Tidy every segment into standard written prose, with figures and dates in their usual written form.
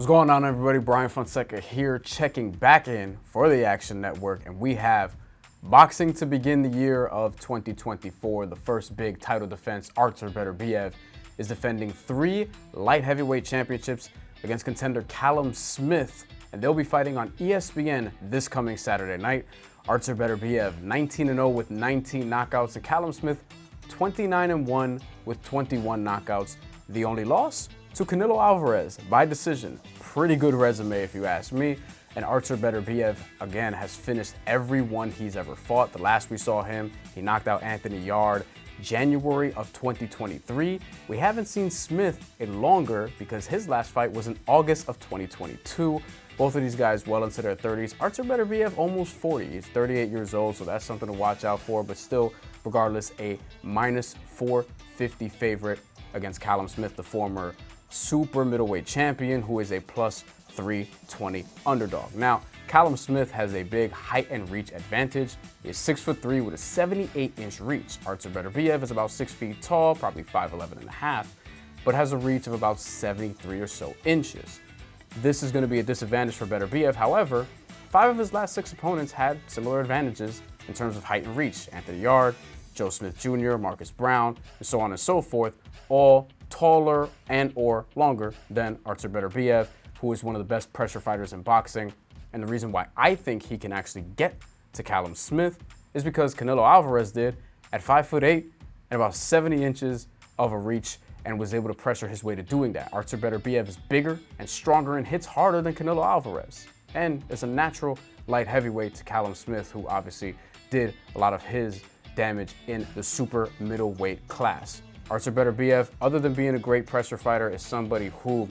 What's going on, everybody? Bryan Fonseca here, checking back in for the Action Network, and we have boxing to begin the year of 2024. The first big title defense. Artur Beterbiev is defending 3 light heavyweight championships against contender Callum Smith, and they'll be fighting on ESPN this coming Saturday night. Artur Beterbiev 19-0 with 19 knockouts, and Callum Smith 29-1 with 21 knockouts. The only loss to Canelo Alvarez by decision. Pretty good resume if you ask me. And Artur Beterbiev, again, has finished every one he's ever fought. The last we saw him, he knocked out Anthony Yarde January of 2023. We haven't seen Smith in longer because his last fight was in August of 2022. Both of these guys well into their 30s. Artur Beterbiev almost 40. He's 38 years old, so that's something to watch out for. But still, regardless, a minus 450 favorite against Callum Smith, the former super middleweight champion, who is a plus 320 underdog. Now, Callum Smith has a big height and reach advantage. He is 6'3" with a 78-inch reach. Artur Beterbiev is about 6 feet tall, probably 5'11 and a half, but has a reach of about 73 or so inches. This is going to be a disadvantage for Beterbiev. However, 5 of his last 6 opponents had similar advantages in terms of height and reach. Anthony Yarde, Joe Smith Jr., Marcus Brown, and so on and so forth, all taller and or longer than Artur Beterbiev, who is one of the best pressure fighters in boxing. And the reason why I think he can actually get to Callum Smith is because Canelo Alvarez did at 5'8" and about 70 inches of a reach, and was able to pressure his way to doing that. Artur Beterbiev is bigger and stronger and hits harder than Canelo Alvarez, and is a natural light heavyweight to Callum Smith, who obviously did a lot of his damage in the super middleweight class. Artur Beterbiev, other than being a great pressure fighter, is somebody who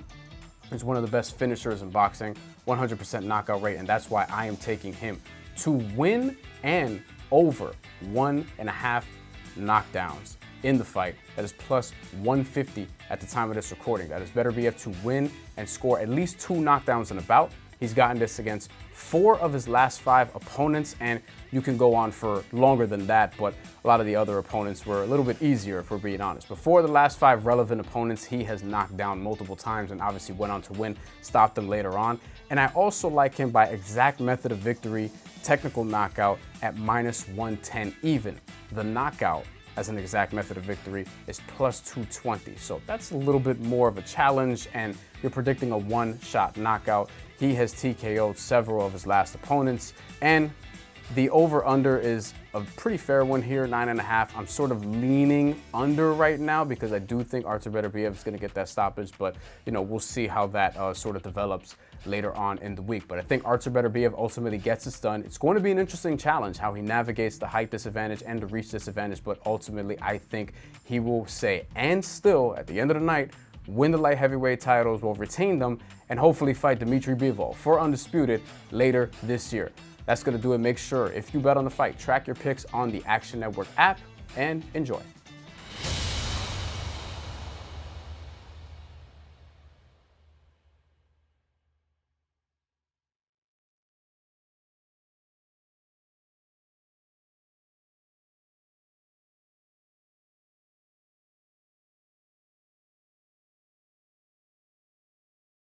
is one of the best finishers in boxing, 100% knockout rate, and that's why I am taking him to win and over 1.5 knockdowns in the fight. That is plus 150 at the time of this recording. That is Beterbiev to win and score at least 2 knockdowns in a bout. He's gotten this against 4 of his last 5 opponents, and you can go on for longer than that, but a lot of the other opponents were a little bit easier, if we're being honest. Before the last 5 relevant opponents, he has knocked down multiple times and obviously went on to win, stopped them later on. And I also like him by exact method of victory, technical knockout at minus 110 even. The knockout as an exact method of victory is plus 220. So that's a little bit more of a challenge, and you're predicting a one-shot knockout. He has TKO'd several of his last opponents, and the over-under is a pretty fair one here, 9.5. I'm sort of leaning under right now because I do think Artur Beterbiev is going to get that stoppage, but you know, we'll see how that sort of develops later on in the week. But I think Artur Beterbiev ultimately gets this done. It's going to be an interesting challenge how he navigates the height disadvantage and the reach disadvantage, but ultimately I think he will say, and still at the end of the night, win the light heavyweight titles, will retain them, and hopefully fight Dmitry Bivol for Undisputed later this year. That's going to do it. Make sure, if you bet on the fight, track your picks on the Action Network app, and enjoy.